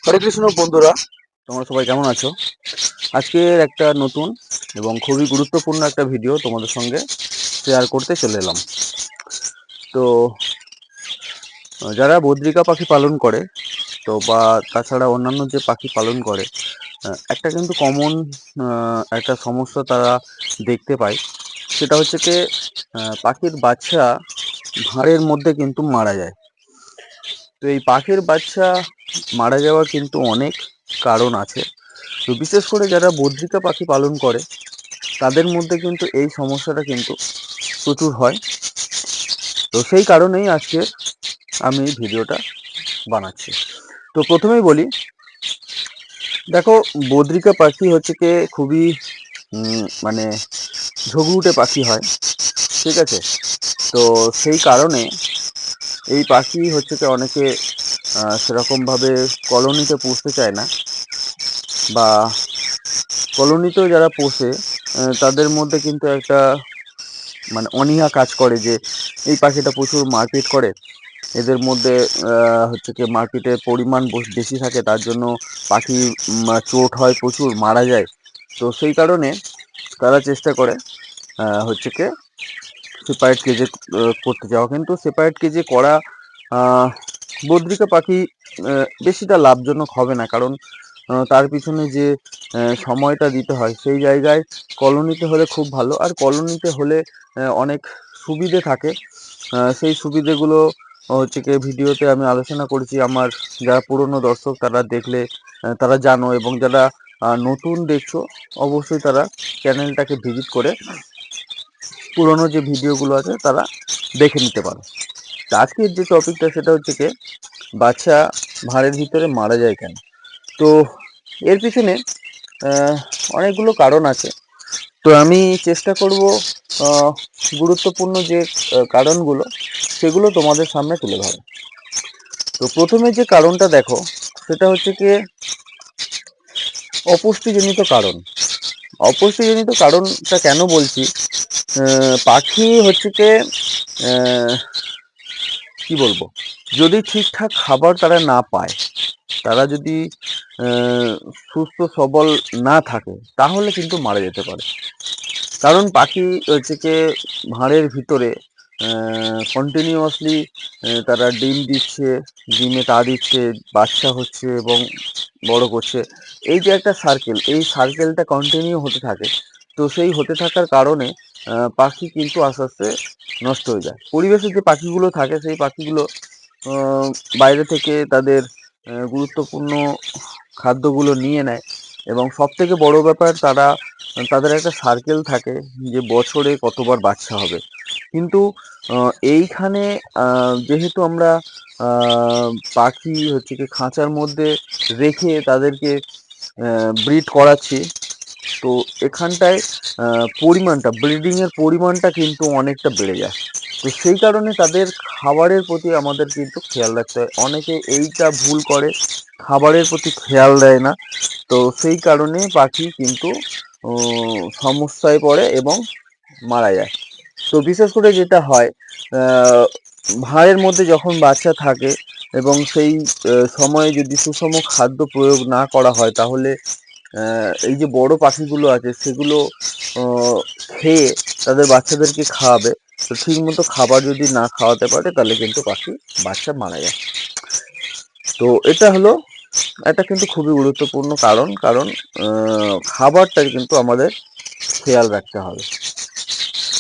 হরে কৃষ্ণ বন্ধুরা, তোমরা সবাই কেমন আছো? আজকের একটা নতুন এবং খুবই গুরুত্বপূর্ণ একটা ভিডিও তোমাদের সঙ্গে শেয়ার করতে চলে এলাম। তো যারা বদ্রিকা পাখি পালন করে তো বা তাছাড়া অন্যান্য যে পাখি পালন করে, একটা কিন্তু কমন একটা সমস্যা তারা দেখতে পায়। সেটা হচ্ছে কি, পাখির বাচ্চা ভাঁড়ের মধ্যে কিন্তু মারা যায়। তো এই পাখির বাচ্চা মারা যাওয়ার কিন্তু অনেক কারণ আছে। তো বিশেষ করে যারা বদ্রিকা পাখি পালন করে তাদের মধ্যে কিন্তু এই সমস্যাটা কিন্তু প্রচুর হয়। তো সেই কারণেই আজকে আমি ভিডিওটা বানাচ্ছি। তো প্রথমেই বলি, দেখো, বদ্রিকা পাখি হচ্ছে কি খুবই মানে ঝগড়ুটে পাখি হয়, ঠিক আছে? তো সেই কারণে এই পাখি হচ্ছে কি অনেকে সেরকমভাবে কলোনিতে পুষতে চায় না, বা কলোনিতেও যারা পোষে তাদের মধ্যে কিন্তু একটা অনীহা কাজ করে যে এই পাখিটা প্রচুর মারপিট করে। এদের মধ্যে হচ্ছে কি মারপিটের পরিমাণ বেশি থাকে, তার জন্য পাখি চোট হয়, প্রচুর মারা যায়। তো সেই কারণে তারা চেষ্টা করে হচ্ছে কি সেপারেট কেজে করতে যাওয়া। কিন্তু সেপারেট কেজে করা বদ্রিকা পাখি বেশিটা লাভজনক হবে না, কারণ তার পিছনে যে সময়টা দিতে হয় সেই জায়গায় কলোনিতে হলে খুব ভালো। আর কলোনিতে হলে অনেক সুবিধে থাকে। সেই সুবিধেগুলো হচ্ছে কি ভিডিওতে আমি আলোচনা করেছি। আমার যারা পুরনো দর্শক তারা দেখলে তারা জানো, এবং যারা নতুন দেখছো অবশ্যই তারা চ্যানেলটাকে ভিজিট করে পুরনো যে ভিডিওগুলো আছে তারা দেখে নিতে পারো। আজকের যে টপিকটা সেটা হচ্ছে কি, বাচ্চা ভাঁড়ের ভিতরে মারা যায় কেন? তো এর পিছনে অনেকগুলো কারণ আছে। তো আমি চেষ্টা করব গুরুত্বপূর্ণ যে কারণগুলো সেগুলো তোমাদের সামনে তুলে ধরো। তো প্রথমে যে কারণটা দেখো, সেটা হচ্ছে কি অপুষ্টিজনিত কারণ। অপুষ্টিজনিত কারণটা কেন বলছি, পাখি হচ্ছে কি কি বলবো, যদি ঠিকঠাক খাবার তারা না পায়, তারা যদি সুস্থ সবল না থাকে তাহলে কিন্তু মারা যেতে পারে। কারণ পাখি হচ্ছে কি ভাঁড়ের ভিতরে কন্টিনিউয়াসলি তারা ডিম দিচ্ছে, ডিমে তা দিচ্ছে, বাচ্চা হচ্ছে এবং বড় করছে। এই যে একটা সার্কেল, এই সার্কেলটা কন্টিনিউ হতে থাকে। তো সেই হতে থাকার কারণে পাখি কিন্তু আস্তে আস্তে নষ্ট হয়ে যায়। পরিবেশে যে পাখিগুলো থাকে সেই পাখিগুলো বাইরে থেকে তাদের গুরুত্বপূর্ণ খাদ্যগুলো নিয়ে নেয়, এবং সবথেকে বড় ব্যাপার তাদের একটা সার্কেল থাকে যে বছরে কতবার বাচ্চা হবে। কিন্তু এইখানে যেহেতু আমরা পাখি হচ্ছে কি খাঁচার মধ্যে রেখে তাদেরকে ব্রিড করাচ্ছি, তো এখানটায় ব্রিডিংয়ের পরিমাণটা কিন্তু অনেকটা বেড়ে যায়। তো সেই কারণে তাদের খাবারের প্রতি আমাদের কিন্তু খেয়াল রাখতে হয়। অনেকে এইটা ভুল করে, খাবারের প্রতি খেয়াল দেয় না। তো সেই কারণে পাখি কিন্তু সমস্যায় পড়ে এবং মারা যায়। তো বিশেষ করে যেটা হয়, ভাঁড়ের মধ্যে যখন বাচ্চা থাকে এবং সেই সময়ে যদি সুষম খাদ্য প্রয়োগ না করা হয়, তাহলে এই যে বড় পাখিগুলো আছে সেগুলো খেয়ে তাদের বাচ্চাদেরকে খাওয়াবে। তো ঠিক মতো খাবার যদি না খাওয়াতে পারে তাহলে কিন্তু পাখি বাচ্চা মারা যায়। তো এটা কিন্তু খুবই গুরুত্বপূর্ণ কারণ, কারণ খাবারটা কিন্তু আমাদের খেয়াল রাখতে হবে।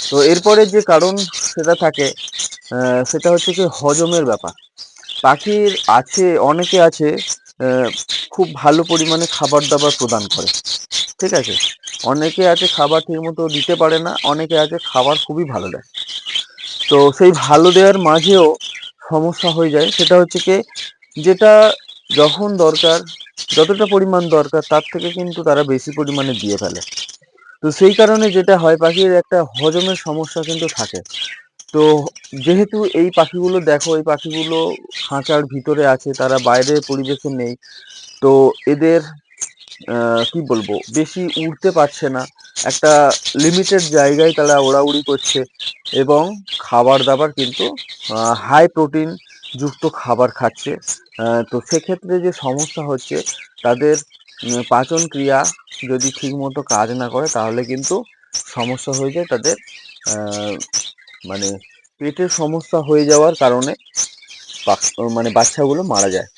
তো এরপরে যে কারণ সেটা থাকে, সেটা হচ্ছে কি হজমের ব্যাপার। পাখির অনেকে আছে খুব ভালো পরিমাণে খাবার দাবার প্রদান করে, ঠিক আছে? অনেকে আছে খাবার ঠিকমতো দিতে পারে না, অনেকে আছে খাবার খুবই ভালো দেয়। তো সেই ভালো দেওয়ার মাঝেও সমস্যা হয়ে যায়। সেটা হচ্ছে কি, যেটা যখন দরকার, যতটা পরিমাণ দরকার তার থেকে কিন্তু তারা বেশি পরিমাণে দিয়ে ফেলে। তো সেই কারণে যেটা হয়, পাখির একটা হজমের সমস্যা কিন্তু থাকে। তো যেহেতু এই পাখিগুলো দেখো, এই পাখিগুলো খাঁচার ভিতরে আছে, তারা বাইরের পরিবেশে নেই। তো এদের কি বলবো, বেশি উড়তে পারছে না, একটা লিমিটেড জায়গায় তারা ওড়াউড়ি করছে, এবং খাবার দাবার কিন্তু হাই প্রোটিন যুক্ত খাবার খাচ্ছে। তো সেক্ষেত্রে যে সমস্যা হচ্ছে, তাদের পাচন ক্রিয়া যদি ঠিকমতো কাজ না করে তাহলে কিন্তু সমস্যা হয়ে যায় তাদের। মানে পেটের সমস্যা হয়ে যাওয়ার কারণে মানে বাচ্চাগুলো মারা যায়।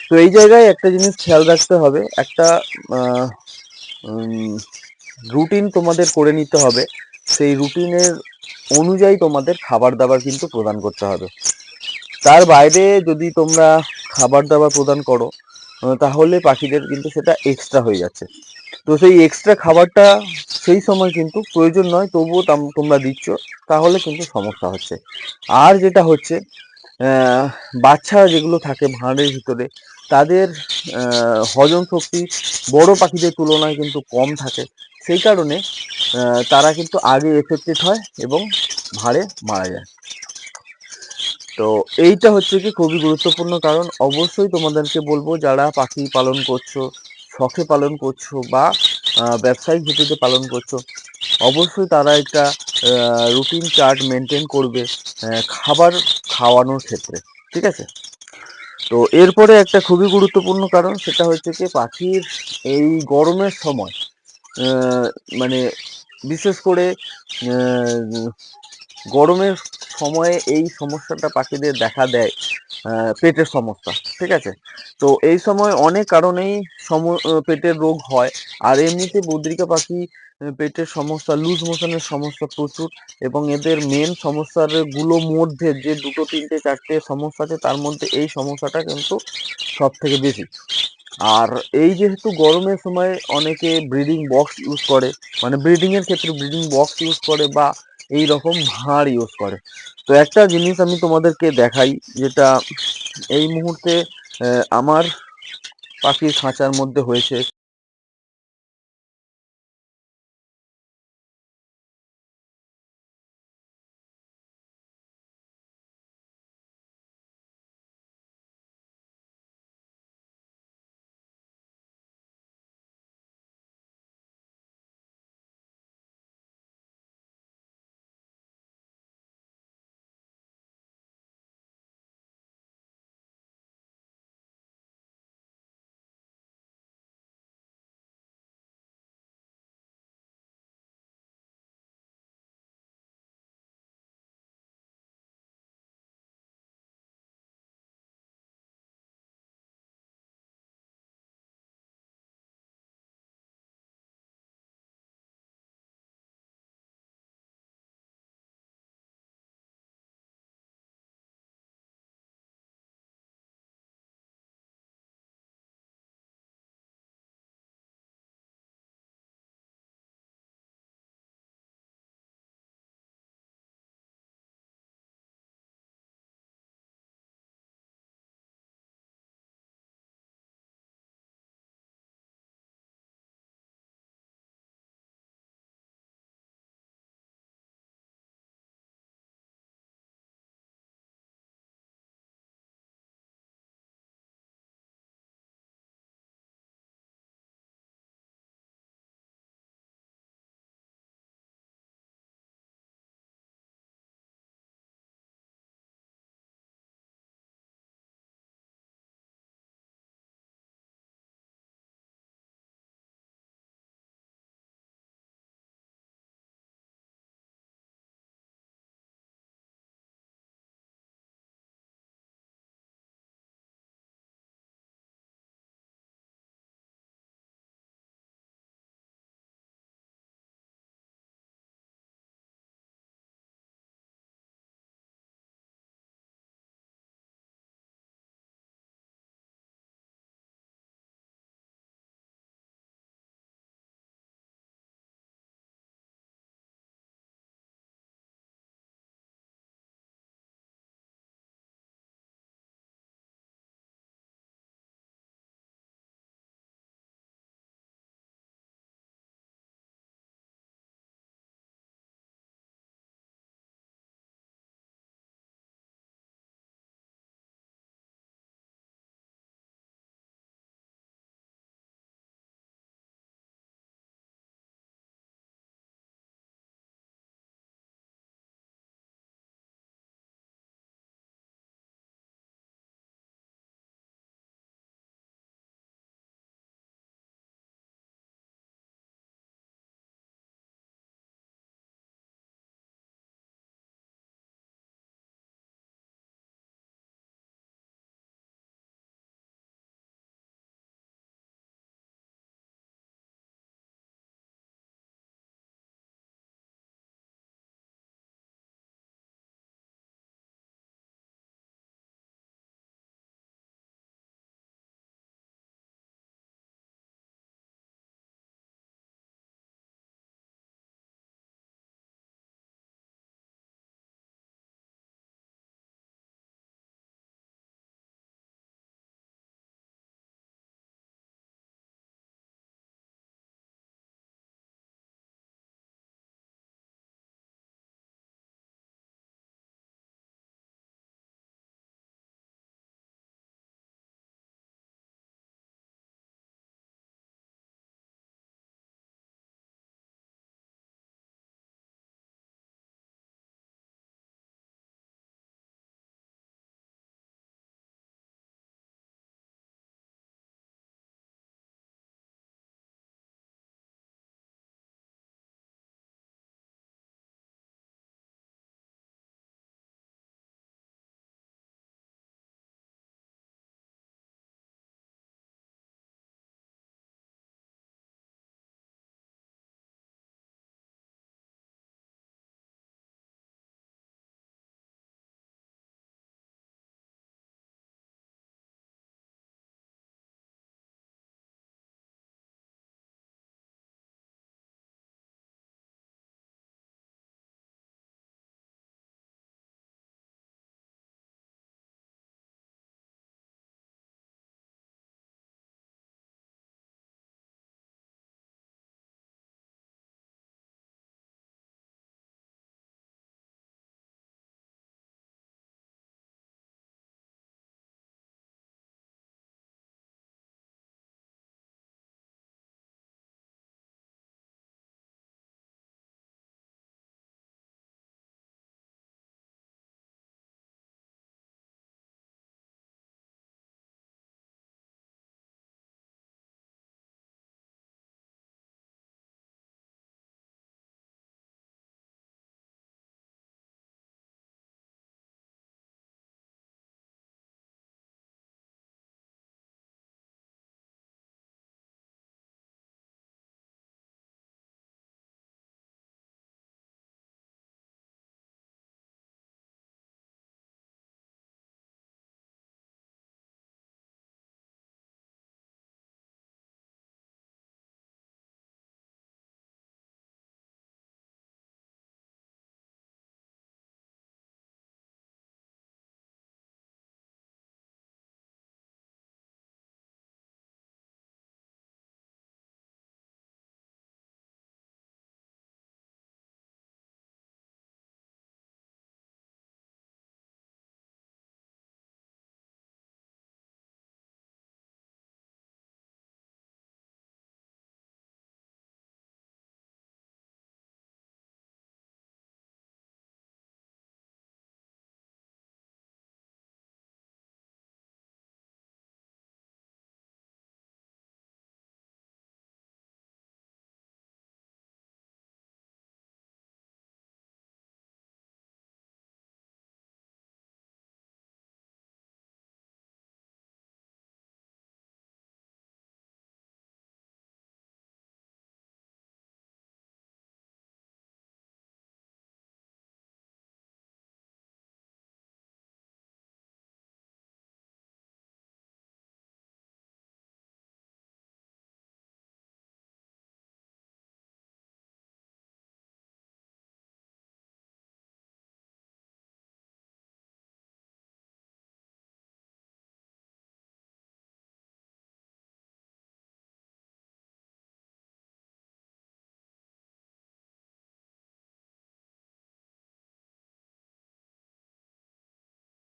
তো এই জায়গায় একটা জিনিস খেয়াল রাখতে হবে, একটা রুটিন তোমাদের করে নিতে হবে। সেই রুটিনের অনুযায়ী তোমাদের খাবার দাবার কিন্তু প্রদান করতে হবে। তার বাইরে যদি তোমরা খাবার দাবার প্রদান করো তাহলে পাখিদের কিন্তু সেটা এক্সট্রা হয়ে যাচ্ছে। তো সেই এক্সট্রা খাবারটা সেই সময় কিন্তু প্রয়োজন নয়, তবুও তোমরা দিচ্ছ, তাহলে কিন্তু সমস্যা হচ্ছে। আর যেটা হচ্ছে, বাচ্চা যেগুলো থাকে ভাঁড়ের ভিতরে, তাদের হজম শক্তি বড় পাখিদের তুলনায় কিন্তু কম থাকে। সেই কারণে তারা কিন্তু আগে এফেক্টেড হয় এবং ভাঁড়ে মারা যায়। তো এইটা হচ্ছে কি খুবই গুরুত্বপূর্ণ কারণ। অবশ্যই তোমাদেরকে বলবো, যারা পাখি পালন করছো, শখে পালন করছো বা ব্যবসায়িক ভিত্তিতে পালন করছো, অবশ্যই তারা একটা রুটিন চার্ট মেনটেন করবে খাবার খাওয়ানোর ক্ষেত্রে, ঠিক আছে? তো এরপরে একটা খুবই গুরুত্বপূর্ণ কারণ, সেটা হচ্ছে কি পাখির এই গরমের সময় মানে বিশেষ করে গরমের সময়ে এই সমস্যাটা পাখিদের দেখা দেয়, পেটের সমস্যা, ঠিক আছে? তো এই সময় অনেক কারণেই পেটের রোগ হয়। আর এমনিতে বদ্রিকা পাখি পেটের সমস্যা, লুজ মোশনের সমস্যা প্রচুর, এবং এদের মেন সমস্যার মধ্যে যে 2, 3, 4টে সমস্যা আছে, তার মধ্যে এই সমস্যাটা কিন্তু সব থেকে বেশি। আর এই যেহেতু গরমের সময় অনেকে ব্রিডিং বক্স ইউজ করে, মানে ব্রিডিংয়ের ক্ষেত্রে ব্রিডিং বক্স ইউজ করে বা এই রকম ভাঁড় ইউজ করে। তো একটা জিনিস আমি তোমাদেরকে দেখাই, যেটা এই মুহূর্তে আমার পাখির খাঁচার মধ্যে হয়েছে।